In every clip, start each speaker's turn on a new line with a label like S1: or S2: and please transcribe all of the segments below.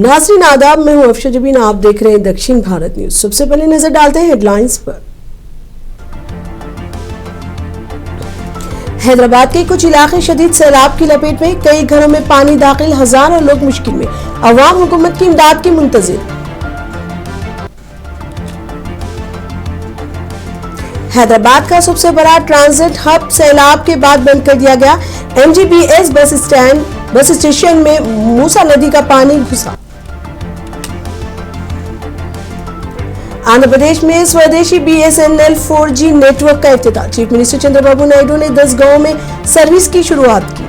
S1: नाज़रीन आदाब, मैं हूं अफशा जबीन। आप देख रहे हैं दक्षिण भारत न्यूज। सबसे पहले नजर डालते हैं हेडलाइंस पर। हैदराबाद के कुछ इलाके शदीद सैलाब की लपेट में, कई घरों में पानी दाखिल, हजारों लोग मुश्किल में। अवाम हुकूमत की इमदाद की मुंतजिर। हैदराबाद का सबसे बड़ा ट्रांजिट हब सैलाब के बाद बंद कर दिया गया। MGBS बस स्टेशन में मूसा नदी का पानी घुसा। आंध्र प्रदेश में स्वदेशी BSNL 4G नेटवर्क का इफ्तिताह। चीफ मिनिस्टर चंद्रबाबू नायडू ने 10 गांवों में सर्विस की शुरुआत की।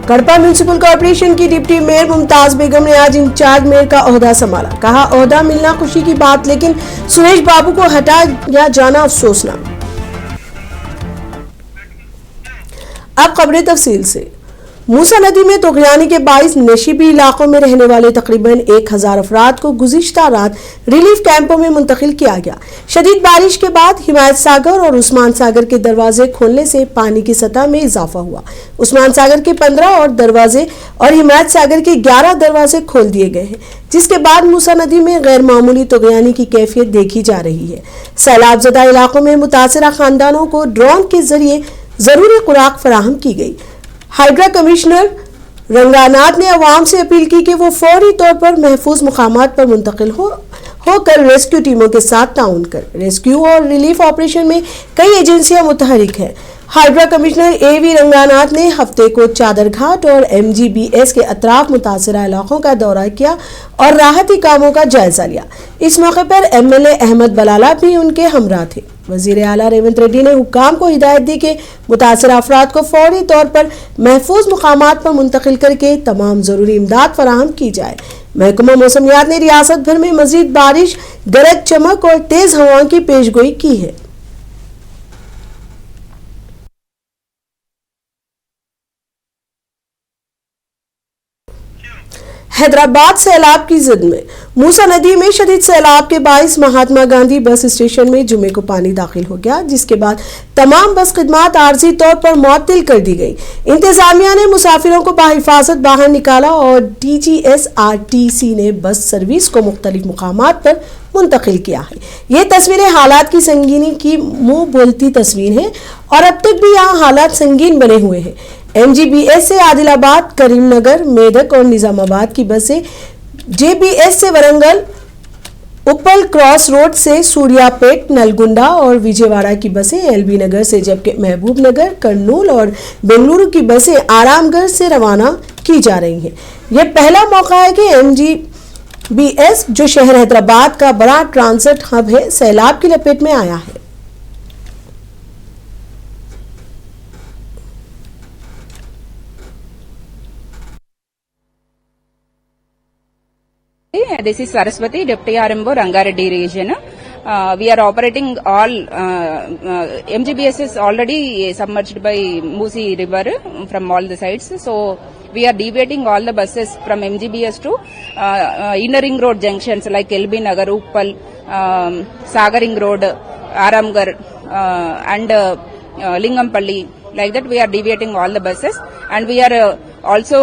S1: कड़पा म्युनिसिपल कॉर्पोरेशन की डिप्टी मेयर मुमताज बेगम ने आज इंचार्ज मेयर का ओहदा संभाला। कहा, ओहदा मिलना खुशी की बात, लेकिन सुरेश बाबू को हटाया जाना अफसोसनाक। अब खबरें तफसील से। मूसा नदी में तुगयानी के बाइस नशीबी इलाकों में रहने वाले तकरीबन 1000 अफराद को गुज़िश्ता रात रिलीफ कैंपों में मुंतकिल किया गया। शदीद बारिश के बाद हिमायत सागर और उस्मान सागर के दरवाजे खोलने से पानी की सतह में इजाफा हुआ। उस्मान सागर के 15 और दरवाजे और हिमायत सागर के 11 दरवाजे खोल दिए गए हैं, जिसके बाद मूसा नदी में गैर मामूली तुगयानी की कैफियत देखी जा रही है। सैलाब ज़दा इलाकों में मुतासिरा खानदानों को ड्रोन के जरिए जरूरी खुराक फराहम की गई। हाइड्रा कमिश्नर रंगानाथ ने अवाम से अपील की कि वो फौरी तौर पर महफूज मुकामात पर मुंतकिल होकर रेस्क्यू टीमों के साथ ताउन कर। रेस्क्यू और रिलीफ ऑपरेशन में कई एजेंसियां मुतहरिक हैं। हाइड्रा कमिश्नर AV रंगानाथ ने हफ्ते को चादरघाट और MGBS के अतराफ मुतासिरा इलाकों का दौरा किया और राहती कामों का जायजा लिया। इस मौके पर MLA अहमद बलाला भी उनके हमरा थे। वजीर आला रेवंत रेड्डी ने हुक्काम को हिदायत दी कि मुतासिरा अफराद को फौरी तौर पर महफूज मुकामात पर मुंतकिल करके तमाम जरूरी इमदाद फराहम की जाए। महकमा मौसमियात ने रियासत भर में मजीद बारिश, गरज चमक और तेज हवाओं की पेशगोई की है। हैदराबाद सैलाब की जिद में। मूसा नदी में शदीद सैलाब के बाइस महात्मा गांधी बस स्टेशन में जुमे को पानी दाखिल हो गया, जिसके बाद तमाम बस खिदमात आर्जी तौर पर मुअत्तिल कर दी गई। इंतजामिया ने मुसाफिरों को बाहिफाजत बाहर निकाला और DGSRTC ने बस सर्विस को मुख्तलिफ मुकामात पर मुंतकिल किया है। ये तस्वीरें हालात की संगीनी की मुंह बोलती तस्वीर है और अब तक भी यहाँ हालात संगीन बने हुए हैं। MGBS से आदिलाबाद, करीमनगर, मेदक और निजामाबाद की बसें, JBS से वरंगल, उपल क्रॉस रोड से सूर्यापेट, नलगुंडा और विजयवाड़ा की बसें LB नगर से, जबकि महबूब नगर, कर्नूल और बेंगलुरु की बसें आरामगढ़ से रवाना की जा रही हैं। यह पहला मौका है कि MGBS, जो शहर हैदराबाद का बड़ा ट्रांजिट हब है, सैलाब की लपेट में आया है।
S2: This is Saraswati, Deputy RMO, Rangareddy region. We are operating all, MGBS is already submerged by Musi river from all the sides. So, we are deviating all the buses from MGBS to inner ring road junctions like LB Nagar, Uppal, Sagar ring road, Aramgarh and Lingampalli. Like that we are deviating all the buses, and we are also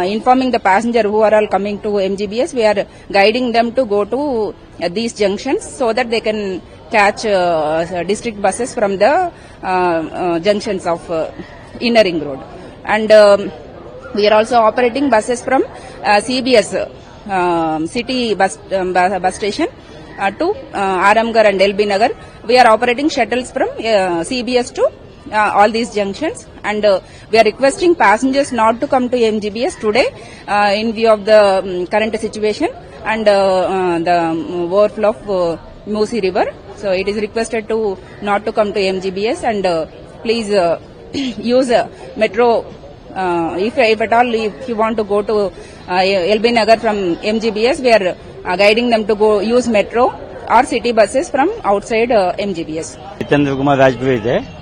S2: informing the passenger who are all coming to MGBS. We are guiding them to go to these junctions so that they can catch district buses from the junctions of inner ring road. And we are also operating buses from CBS city bus station to Aramgarh and LB Nagar. We are operating shuttles from CBS to all these junctions, and we are requesting passengers not to come to MGBS today in view of the current situation and the overflow of Musi river. So it is requested to not to come to MGBS, and please use metro if at all, if you want to go to LB Nagar from MGBS. We are guiding them to go use metro or city buses from outside MGBS.
S3: चंद्र कुमार राजपुरोहित है।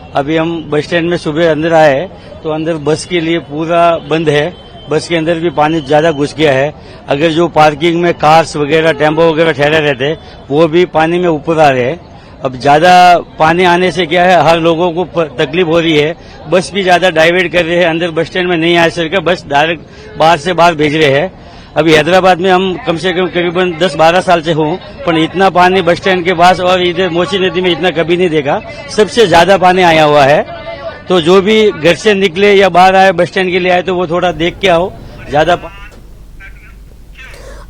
S3: अभी हम bus stand में सुबह अंदर आए तो अंदर बस के लिए पूरा बंद है। बस के अंदर भी पानी ज्यादा घुस गया है। अगर जो पार्किंग में कार्स वगैरह, टेम्पो वगैरह ठहरे रहते वो भी पानी में ऊपर आ रहे हैं। अब ज्यादा पानी आने से क्या है, हर लोगों को तकलीफ हो रही है। बस भी ज्यादा डाइवर्ट कर रहे हैं, अंदर बस स्टैंड में नहीं आ सके, बस डायरेक्ट बाहर से बाहर भेज रहे हैं। अभी हैदराबाद में हम कम से कम करीबन 10-12 साल से हूँ, पर इतना पानी बस स्टैंड के पास और इधर मोची नदी में इतना कभी नहीं देखा। सबसे ज्यादा पानी आया हुआ है। तो जो भी घर से निकले या बाहर आए, बस स्टैंड के लिए आए, तो वो थोड़ा देख के आओ। ज्यादा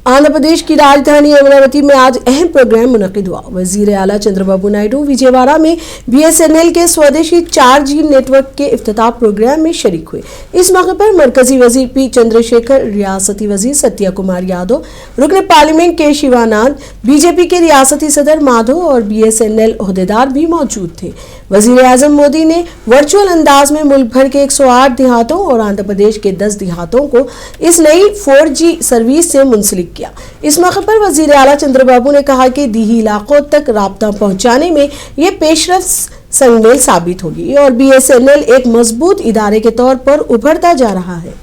S1: आंध्र प्रदेश की राजधानी अमरावती में आज अहम प्रोग्राम मुनक्किद हुआ। वजीर आला चंद्रबाबू नायडू विजयवाड़ा में BSNL के स्वदेशी 4G नेटवर्क के इफ्तिताह प्रोग्राम में शरीक हुए। इस मौके पर मरकजी वजीर P चंद्रशेखर, रियासती वजीर सत्या कुमार यादव, रुकन पार्लियामेंट के शिवानंद, बीजेपी के रियासती सदर माधव और BSNL ओहदेदार भी मौजूद थे। वजीर आजम मोदी ने वर्चुअल अंदाज में मुल्क भर के 108 देहातों और आंध्र प्रदेश के 10 देहातों को इस नई 4G सर्विस से मुंसलिक किया। इस मौके पर वजीर आला चंद्रबाबू ने कहा कि दीही इलाकों तक राब्ता पहुंचाने में ये पेशरफ्त संगमेल साबित होगी और BSNL एक मजबूत इदारे के तौर पर उभरता जा रहा है।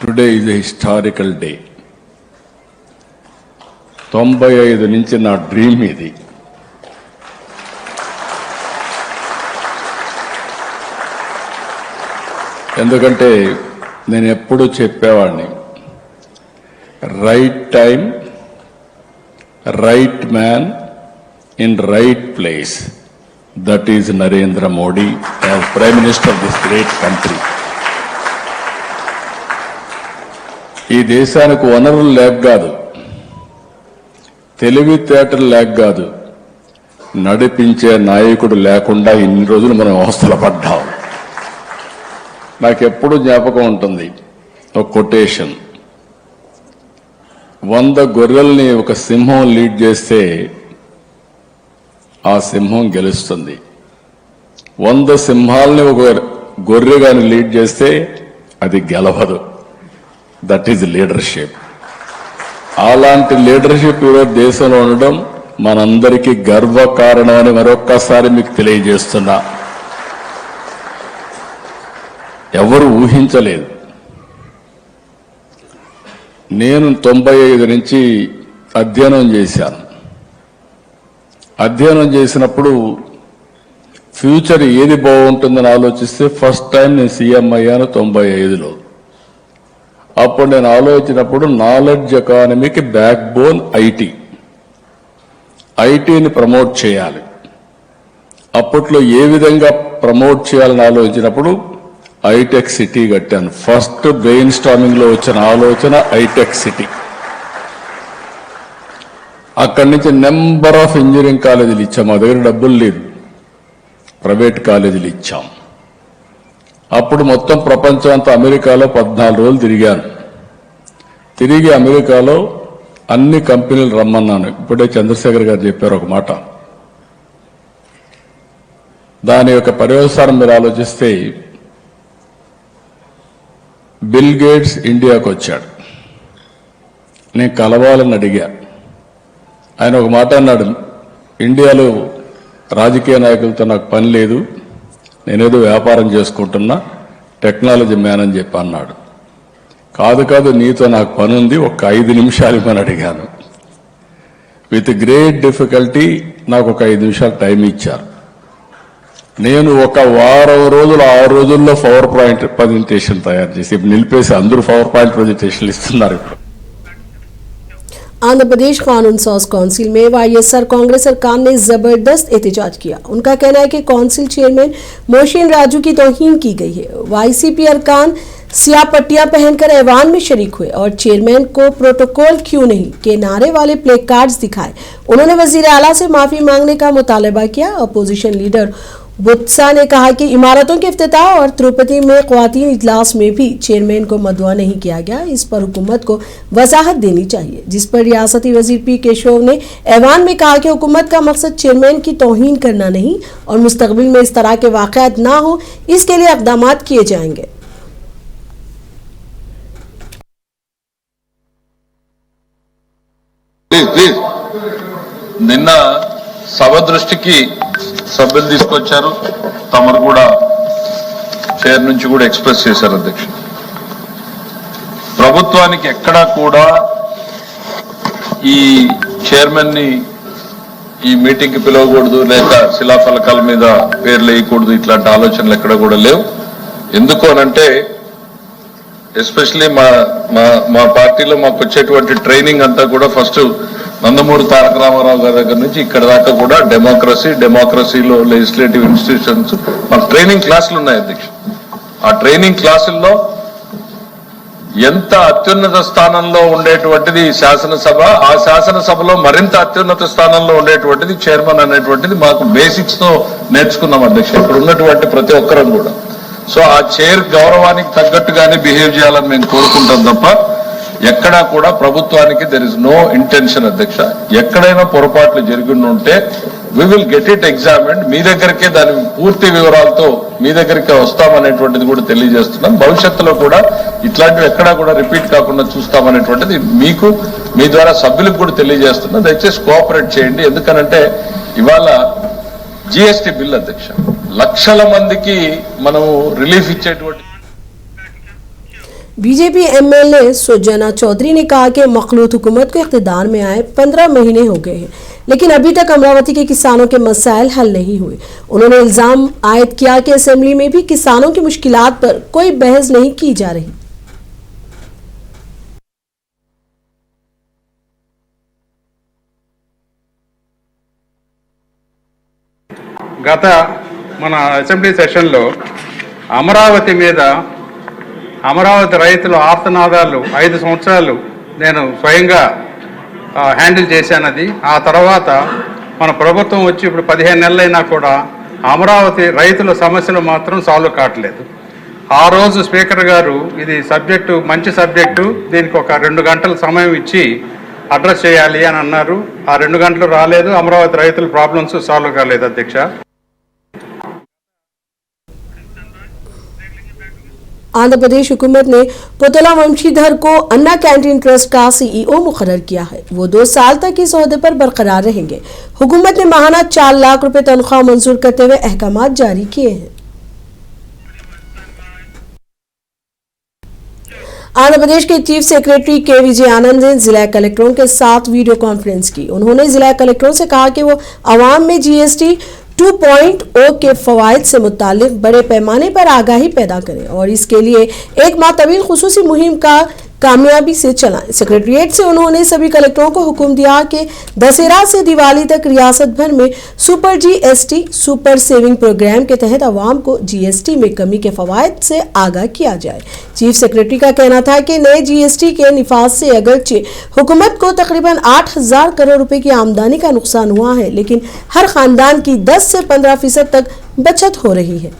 S4: Today is a historical day. 95 నుంచి నా డ్రీమ్ ఇది. ఎందుకంటే నేను ఎప్పుడు చెప్పేవాడిని, right time, right man in right place. That is Narendra Modi as prime minister of this great country. ఈ దేశానికి వనరులు లేక కాదు, తెలివితేటలు లేక కాదు, నడిపించే నాయకుడు లేకుండా ఇన్ని రోజులు మనం అవస్థలు పడ్డాం. నాకెప్పుడు జ్ఞాపకం ఉంటుంది ఒక కొటేషన్, 100 గొర్రెల్ని ఒక సింహం లీడ్ చేస్తే ఆ సింహం గెలుస్తుంది. 100 సింహాలని ఒక గొర్రె గాని లీడ్ చేస్తే అది గెలవదు. That is leadership. అలాంటి లీడర్షిప్ ఈరోజు దేశంలో ఉండడం మనందరికీ గర్వకారణం అని మరొక్కసారి మీకు తెలియజేస్తున్నా. ఎవరు ఊహించలేదు. నేను 95 నుంచి అధ్యయనం చేశాను. అధ్యయనం చేసినప్పుడు ఫ్యూచర్ ఏది బాగుంటుందని ఆలోచిస్తే ఫస్ట్ టైం నేను సీఎం అయ్యాను 95లో. అప్పుడు నేను ఆలోచించినప్పుడు నాలెడ్జ్ ఎకానమీకి బ్యాక్ బోన్ ఐటీని ప్రమోట్ చేయాలి. అప్పట్లో ఏ విధంగా ప్రమోట్ చేయాలని ఆలోచించినప్పుడు ఐటెక్ సిటీ కట్టాను. ఫస్ట్ బ్రెయిన్ స్టార్మింగ్ లో వచ్చిన ఆలోచన ఐటెక్ సిటీ. అక్కడి నుంచి నెంబర్ ఆఫ్ ఇంజనీరింగ్ కాలేజీలు ఇచ్చాం. మా దగ్గర డబ్బులు లేదు, ప్రైవేట్ కాలేజీలు ఇచ్చాం. అప్పుడు మొత్తం ప్రపంచం అంతా అమెరికాలో 14 రోజులు తిరిగాను. తిరిగి అమెరికాలో అన్ని కంపెనీలు రమ్మన్నాను. ఇప్పుడే చంద్రశేఖర్ గారు చెప్పారు ఒక మాట. దాని యొక్క పర్యవసానం మీరు ఆలోచిస్తే బిల్ గేట్స్ ఇండియాకు వచ్చాడు. నేను కలవాలని అడిగా. ఆయన ఒక మాట అన్నాడు, ఇండియాలో రాజకీయ నాయకులతో నాకు పని లేదు, నేనేదో వ్యాపారం చేసుకుంటున్నా, టెక్నాలజీ మ్యాన్ అని చెప్పి అన్నాడు. కాదు నీతో నాకు పని ఉంది, ఒక 5 నిమిషాలు ఇవ్వని అడిగాను. విత్ గ్రేట్ డిఫికల్టీ నాకు ఒక 5 నిమిషాలు టైం ఇచ్చారు. నేను ఒక వారం రోజులు 6 రోజుల్లో పవర్ పాయింట్ ప్రజెంటేషన్ తయారు చేసి ఇప్పుడు నిలిపేసి అందరూ పవర్ పాయింట్ ప్రజెంటేషన్లు ఇస్తున్నారు.
S1: आंध्र प्रदेश कानून साज काउंसिल में YSR कांग्रेस सरकार ने जबरदस्त एहतजाज किया। उनका कहना है कि काउंसिल चेयरमैन मोहसिन राजू की तौहीन की गई है। YCP अरकान सियाह पट्टियां पहनकर ऐवान में शरीक हुए और चेयरमैन को प्रोटोकॉल क्यों नहीं के नारे वाले प्ले कार्ड्स दिखाए। उन्होंने वजीर आला से माफी मांगने का मुतालबा किया। अपोजिशन लीडर बुत्सा ने कहा कि इमारतों के इफ्तिताह और तिरुपति में ख्वातीन इजलास में भी चेयरमैन को मदवा नहीं किया गया, इस पर हुकूमत को वजाहत देनी चाहिए। जिस पर रियासती वजीर P केशव ने ऐवान में कहा कि हुकूमत का मकसद चेयरमैन की तौहीन करना नहीं और मुस्तकबिल में इस तरह के वाक़यात ना हो, इसके लिए इक़दामात किए जाएंगे।
S5: నిన్న సభ దృష్టికి సభ్యులు తీసుకొచ్చారు. తమరు కూడా చైర్ నుంచి కూడా ఎక్స్ప్రెస్ చేశారు. అధ్యక్ష, ప్రభుత్వానికి ఎక్కడా కూడా ఈ చైర్మన్ ని ఈ మీటింగ్ కి పిలవకూడదు, లేక శిలాఫలకాల మీద పేర్లు వేయకూడదు, ఇట్లాంటి ఆలోచనలు ఎక్కడ కూడా లేవు. ఎందుకు అనంటే ఎస్పెషలీ మా పార్టీలో మాకు వచ్చేటువంటి ట్రైనింగ్ అంతా కూడా ఫస్ట్ నందమూరి తారక రామారావు గారి దగ్గర నుంచి ఇక్కడ దాకా కూడా డెమోక్రసీలో లెజిస్లేటివ్ ఇన్స్టిట్యూషన్స్ మన ట్రైనింగ్ క్లాసులు ఉన్నాయి అధ్యక్ష. ఆ ట్రైనింగ్ క్లాసుల్లో ఎంత అత్యున్నత స్థానంలో ఉండేటువంటిది శాసనసభ, ఆ శాసనసభలో మరింత అత్యున్నత స్థానంలో ఉండేటువంటిది చైర్మన్ అనేటువంటిది మాకు బేసిక్స్ తో నేర్చుకున్నాం అధ్యక్ష, ఇక్కడ ఉన్నటువంటి ప్రతి ఒక్కరం కూడా. సో ఆ చైర్ గౌరవానికి తగ్గట్టుగానే బిహేవ్ చేయాలని మేము కోరుకుంటాం తప్ప ఎక్కడా కూడా ప్రభుత్వానికి దెర్ ఇస్ నో ఇంటెన్షన్ అధ్యక్ష. ఎక్కడైనా పొరపాట్లు జరిగి ఉంటే we will get it examined, మీ దగ్గరికే దాని పూర్తి వివరాలతో మీ దగ్గరికే వస్తామనేటువంటిది కూడా తెలియజేస్తున్నాం. భవిష్యత్తులో కూడా ఇట్లాంటివి ఎక్కడా కూడా రిపీట్ కాకుండా చూస్తామనేటువంటిది మీకు మీ ద్వారా సభ్యులకు కూడా తెలియజేస్తున్నాం. దయచేసి కోఆపరేట్ చేయండి. ఎందుకనంటే ఇవాళ జిఎస్టీ బిల్ అధ్యక్ష లక్షల మందికి మనం రిలీఫ్ ఇచ్చేటువంటి
S1: बीजेपी एमएलए सुजना चौधरी ने कहा कि मखलूत हुकूमत को इख्तिदार में आए 15 महीने हो गए हैं, लेकिन अभी तक अमरावती के किसानों के मसाइल हल नहीं हुए। उन्होंने इल्जाम आयद किया कि असेंबली में भी किसानों की मुश्किलात पर कोई बहस नहीं की जा रही।
S6: గత మన అసెంబ్లీ సెషన్లో అమరావతి రైతుల ఆర్తనాదాలు 5 సంవత్సరాలు నేను స్వయంగా హ్యాండిల్ చేశానది. ఆ తర్వాత మన ప్రభుత్వం వచ్చి ఇప్పుడు 15 నెలలైనా కూడా అమరావతి రైతుల సమస్యలు మాత్రం సాల్వ్ కావట్లేదు. ఆ రోజు స్పీకర్ గారు ఇది సబ్జెక్టు మంచి సబ్జెక్టు, దీనికి ఒక 2 గంటల సమయం ఇచ్చి అడ్రస్ చేయాలి అని అన్నారు. ఆ 2 గంటలు రాలేదు, అమరావతి రైతుల ప్రాబ్లమ్స్ సాల్వ్ కాలేదు అధ్యక్ష.
S1: आंध्र प्रदेश हुकूमत ने पुतला वंशीधर को अन्ना कैंटीन ट्रस्ट का सीईओ मुकर्रर किया है। वो 2 साल तक इस ओहदे पर बरकरार रहेंगे। हुकूमत ने माहाना 4 लाख रुपए तनख्वाह मंजूर करते हुए अहकामात जारी किए हैं। आंध्र प्रदेश के चीफ सेक्रेटरी के विजय आनंद ने जिला कलेक्टरों के साथ वीडियो कॉन्फ्रेंस की। उन्होंने जिला कलेक्टरों से कहा कि वो आवाम में जीएसटी 2.0 के फवायद से मुतालिक बड़े पैमाने पर आगाही पैदा करें और इसके लिए एक माह तवील खुसूसी मुहिम का कामयाबी से चलाएं। सेक्रेटरीट से उन्होंने सभी कलेक्टरों को हुक्म दिया कि दशहरा से दिवाली तक रियासत भर में super GST super saving program के तहत आवाम को जीएसटी में कमी के फवायद से आगाह किया जाए। चीफ सेक्रेटरी का कहना था कि नए जीएसटी के निफाज से अगरचे हुकूमत को तकरीबन 8,000 करोड़ रुपए की आमदनी का नुकसान हुआ है, लेकिन हर खानदान की 10 से 15% तक बचत हो रही है।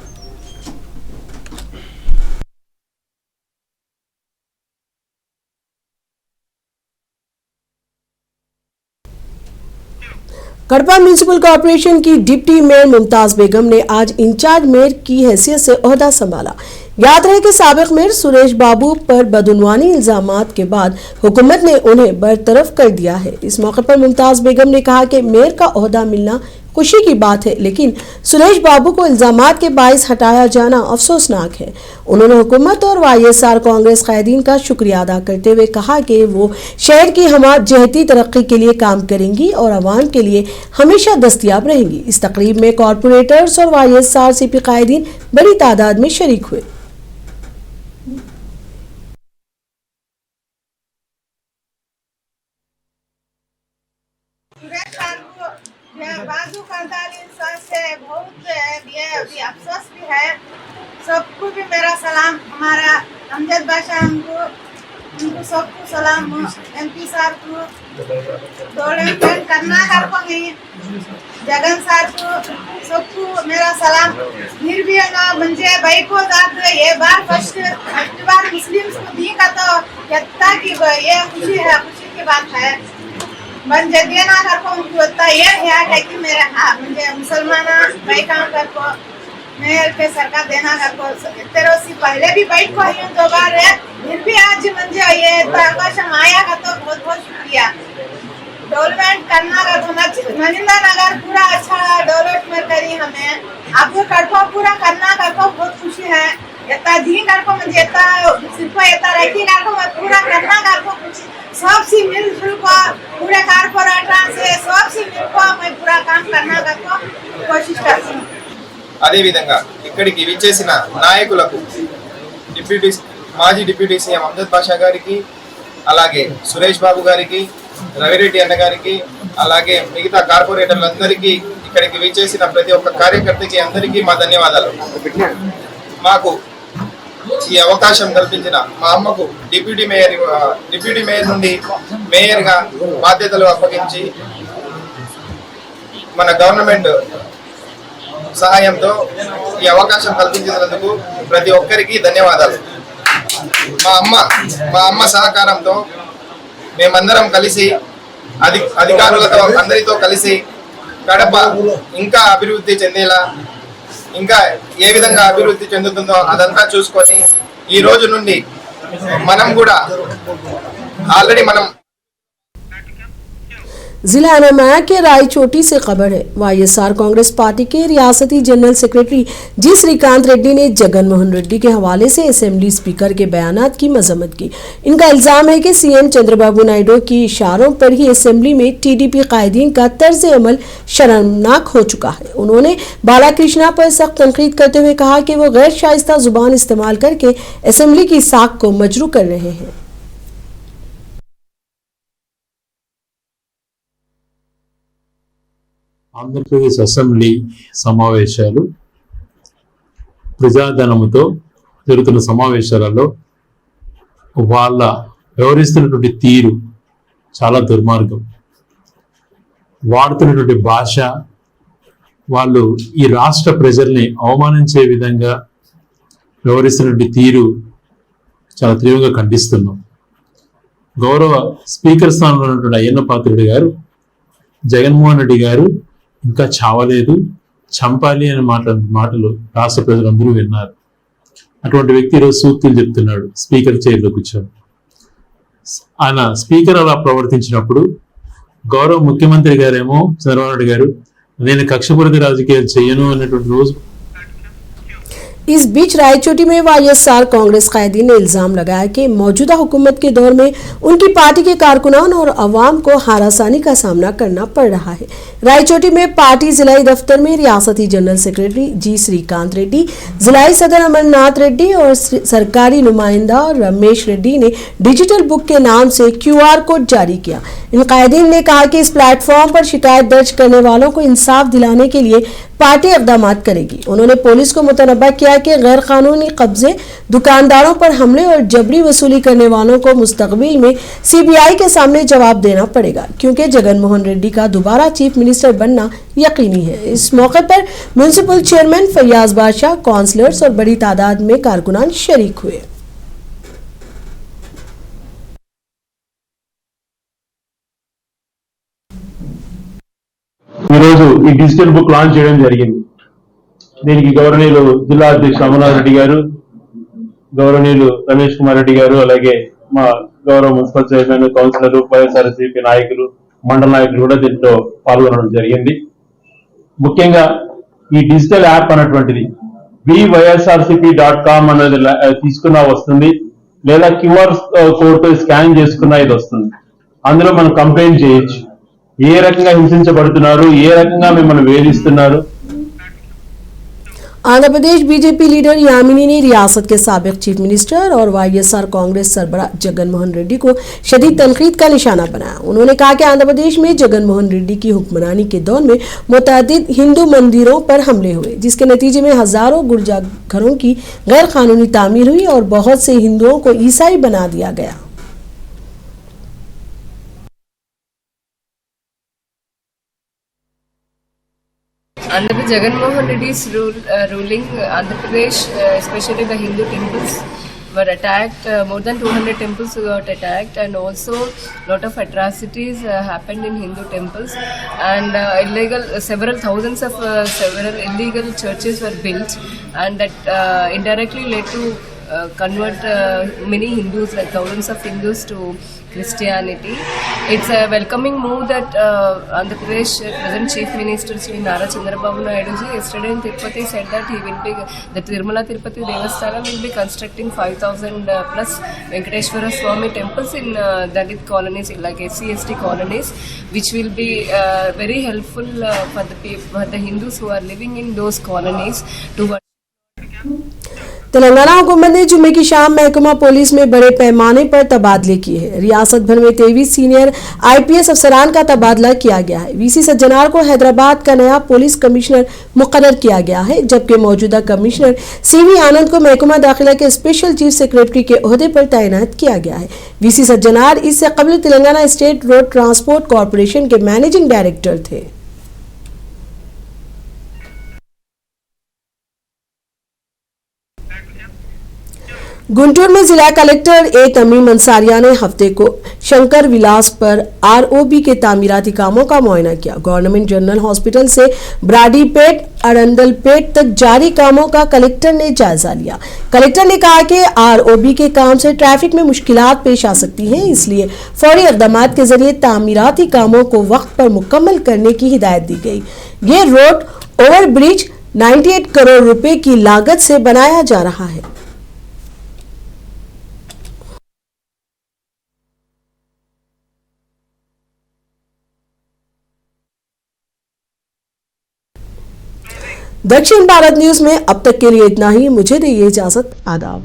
S1: कड़पा म्यूनिसिपल कॉर्पोरेशन की डिप्टी मेयर मुमताज बेगम ने आज इंचार्ज मेयर की हैसियत से ओहदा संभाला। याद रहे कि साबिक मेयर सुरेश बाबू पर बदउनवानी इल्जामात के बाद हुकूमत ने उन्हें बरतरफ कर दिया है। इस मौके पर मुमताज बेगम ने कहा कि मेयर का ओहदा मिलना खुशी की बात है, लेकिन सुरेश बाबू को इल्जामात के बाइस हटाया जाना अफसोसनाक है। उन्होंने हुकूमत और वाईएसआर कांग्रेस कायदीन का शुक्रिया अदा करते हुए कहा कि वो शहर की जहती तरक्की के लिए काम करेंगी और आवाम के लिए हमेशा दस्तयाब रहेंगी। इस तकरीब में कॉरपोरेटर्स और वाईएसआर सीपी कायदीन बड़ी तादाद में शरीक हुए।
S7: बाजू खानदानी से बहुत ये अभी अफसोस भी है। सबको भी मेरा सलाम, हमारा अमजद बादशाह उनको सबको सलाम, एमपी साहब को डेवलपमेंट करना को नहीं, जगन साहब को सबको मेरा सलाम। फिर भी ना म्हणजे भाई को जात ये बार फर्स्ट बार मुस्लिम को दी का तो कहता कि ये खुशी है, खुशी की बात है। म्हणजे देना करको होता ये है कि मेरे म्हणजे मुसलमान भाई काम करको मेरे पे सरकार देना करको तेरे से पहले भी बैठ को ही 2 बार है। फिर भी आज म्हणजे ये प्रकाशम आया का तो बहुत बहुत शुक्रिया। डेवलपमेंट करना का तो नरिंदा नगर पूरा अच्छा डेवलपमेंट करी हमें, आपको कड़पा पूरा करना का तो बहुत खुशी है। इतना अधिकार को मैं देता सिर्फ येता अधिकार को मैं पूरा करना कर को सबसे मिलजुल को पूरे कारपोरेटर से सबसे मिल को मैं पूरा काम करना कर को कोशिश करती हूँ.
S8: అదేవిధంగా ఇక్కడికి విచ్చేసిన నాయకులకు మాజీ డిప్యూటీ సీఎం అమ్జద్ బాషా గారికి, అలాగే సురేష్ బాబు గారికి, రవిరెడ్డి అన్న గారికి, అలాగే మిగతా కార్పొరేటర్లందరికీ, ఇక్కడికి విచ్చేసిన ప్రతి ఒక్క కార్యకర్తకి అందరికీ మా ధన్యవాదాలు. మాకు ఈ అవకాశం కల్పించిన మా అమ్మకు డిప్యూటీ మేయర్ నుండి మేయర్గా బాధ్యతలు అప్పగించి మన గవర్నమెంట్ సహాయంతో ఈ అవకాశం కల్పించినందుకు ప్రతి ఒక్కరికి ధన్యవాదాలు. మా అమ్మ సహకారంతో మేమందరం కలిసి అధికారులతో అందరితో కలిసి కడప ఇంకా అభివృద్ధి చెందేలా, ఇంకా ఏ విధంగా అభివృద్ధి చెందుతుందో అదంతా చూసుకొని ఈ రోజు నుండి మనం కూడా ఆల్రెడీ మనం
S1: जिला अनामया के रायचोटी से खबर है। वाईएसआर कांग्रेस पार्टी के रियासती जनरल सेक्रेटरी जी श्रीकांत रेड्डी ने जगन मोहन रेड्डी के हवाले से असेंबली स्पीकर के बयानात की मजम्मत की। इनका इल्जाम है कि सीएम चंद्रबाबू नायडू की इशारों पर ही असेंबली में टीडीपी कायदीन का तर्ज अमल शर्मनाक हो चुका है। उन्होंने बालाकृष्णा पर सख्त तनकीद करते हुए कहा कि वो गैर शाइस्ता जुबान इस्तेमाल करके असेंबली की साख को मजरू कर रहे हैं।
S9: ఆంధ్రప్రదేశ్ అసెంబ్లీ సమావేశాలు ప్రజాధనముతో జరుగుతున్న సమావేశాలలో వాళ్ళ వ్యవహరిస్తున్నటువంటి తీరు చాలా దుర్మార్గం. వాడుతున్నటువంటి భాష, వాళ్ళు ఈ రాష్ట్ర ప్రజల్ని అవమానించే విధంగా వ్యవహరిస్తున్నటువంటి తీరు చాలా తీవ్రంగా ఖండిస్తున్నాం. గౌరవ స్పీకర్ స్థానంలో ఉన్నటువంటి అయ్యన్న పాత్రుడు గారు, జగన్మోహన్ రెడ్డి గారు ఇంకా చావలేదు, చంపాలి అనే మాటలు రాష్ట్ర ప్రజలందరూ విన్నారు. అటువంటి వ్యక్తి ఈరోజు సూక్తులు చెప్తున్నాడు స్పీకర్ చైర్లో కూర్చొని. ఆయన స్పీకర్ అలా ప్రవర్తించినప్పుడు గౌరవ ముఖ్యమంత్రి గారేమో చంద్రబాబు నాయుడు గారు నేను కక్షపూరిత రాజకీయాలు చేయను అన్నటువంటి రోజు.
S1: इस बीच रायचोटी में वाईएसआर कांग्रेस कायदीन ने इल्जाम लगाया कि मौजूदा हुकूमत के दौर में उनकी पार्टी के कारकुनान और अवाम को हारासानी का सामना करना पड़ रहा है। रायचोटी में पार्टी जिलाई दफ्तर में रियासती जनरल सेक्रेटरी जी श्रीकांत रेड्डी, जिलाई सदर अमरनाथ रेड्डी और सरकारी नुमाइंदा रमेश रेड्डी ने डिजिटल बुक के नाम से QR कोड जारी किया। इन कायदीन ने कहा कि इस प्लेटफॉर्म पर शिकायत दर्ज करने वालों को इंसाफ दिलाने के लिए पार्टी इकदाम करेगी। उन्होंने पुलिस को मुतनब्बा किया कि गैर कानूनी कब्जे, दुकानदारों पर हमले और जबरी वसूली करने वालों को मुस्तकबिल में CBI के सामने जवाब देना पड़ेगा, क्योंकि जगन मोहन रेड्डी का दोबारा चीफ मिनिस्टर बनना यकीनी है। इस मौके पर म्युनिसिपल चेयरमैन फैयाज बादशाह, काउंसलर्स और बड़ी तादाद में कारकुनान शरीक हुए।
S9: ఈరోజు ఈ డిజిటల్ బుక్ లాంచ్ చేయడం జరిగింది. దీనికి గౌరవనీయులు జిల్లా అధ్యక్షుడు అమర్నాథ్ రెడ్డి గారు, గౌరవనీయులు రమేష్ కుమార్ రెడ్డి గారు, అలాగే మా గౌరవ మున్సిపల్ చైర్మన్, కౌన్సిలర్, వైఎస్ఆర్సీపీ నాయకులు, మండల నాయకులు కూడా దీంట్లో పాల్గొనడం జరిగింది. ముఖ్యంగా ఈ డిజిటల్ యాప్ అన్నటువంటిది vySRCP.com అనేది తీసుకున్నా వస్తుంది, లేదా QR కోడ్ స్కాన్ చేసుకున్నా ఇది వస్తుంది. అందులో మనం కంప్లైంట్ చేయొచ్చు, ఏ రకంగా హింసించబడుతున్నారు, ఏ రకంగా మిమ్మల్ని వేధిస్తున్నారు.
S1: आंध्र प्रदेश बीजेपी लीडर यामिनी ने रियासत के साबिक चीफ मिनिस्टर और वाईएसआर कांग्रेस सरबराह जगन मोहन रेड्डी को शदीद तनकीद का निशाना बनाया। उन्होंने कहा कि आंध्र प्रदेश में जगन मोहन रेड्डी की हुक्मरानी के दौर में मुतअद्दिद हिंदू मंदिरों पर हमले हुए, जिसके नतीजे में हजारों गिरजाघरों की गैर कानूनी तामीर हुई और बहुत से हिंदुओं को ईसाई बना दिया गया।
S10: Under the Jagan Mohan Reddy's ruling, Andhra Pradesh, especially the Hindu temples, were attacked. More than 200 temples got attacked, and also lot of atrocities happened in Hindu temples. And several thousands of several illegal churches were built, and that indirectly led to convert many Hindus, like thousands of Hindus, to Christianity. It's a welcoming move that Andhra Pradesh present Chief Minister Sri Nara Chandrababu Naidu ji yesterday in Tirupati said that he will be, the Tirumala Tirupati Devasthanam will be constructing 5,000 plus Venkateshwara Swami temples in Dalit colonies, like SC/ST colonies, which will be very helpful for the Hindus who are living in those colonies to.
S1: Telangana हुकूमत ने जुम्मे की शाम महकमा police में बड़े पैमाने पर तबादले किए हैं। रियासत भर में 23 सीनियर IPS अफसरान का तबादला किया गया है। VC सज्जनार को हैदराबाद का नया पुलिस कमिश्नर मुकर्रर किया गया है, जबकि मौजूदा कमिश्नर CV आनंद को महकमा दाखिला के स्पेशल चीफ सेक्रेटरी के ओहदे पर तैनात किया गया है। VC सज्जनार इससे कबल Telangana state road transport corporation के मैनेजिंग डायरेक्टर थे। गुंटूर में जिला कलेक्टर ए तमीम अंसारिया ने हफ्ते को शंकर विलास पर ROB के तामीराती कामों का मुआयना किया। गवर्नमेंट जनरल हॉस्पिटल से ब्राडीपेट अरंदलपेट तक जारी कामों का कलेक्टर ने जायजा लिया। कलेक्टर ने कहा कि ROB के काम से ट्रैफिक में मुश्किलात पेश आ सकती हैं, इसलिए फौरी इक़दामात के जरिए तामीराती कामों को वक्त पर मुकम्मल करने की हिदायत दी गई। ये रोड ओवर ब्रिज 98 करोड़ रुपए की लागत से बनाया जा रहा है। दक्षिण भारत न्यूज में अब तक के लिए इतना ही। मुझे दीजिए इजाजत। आदाब।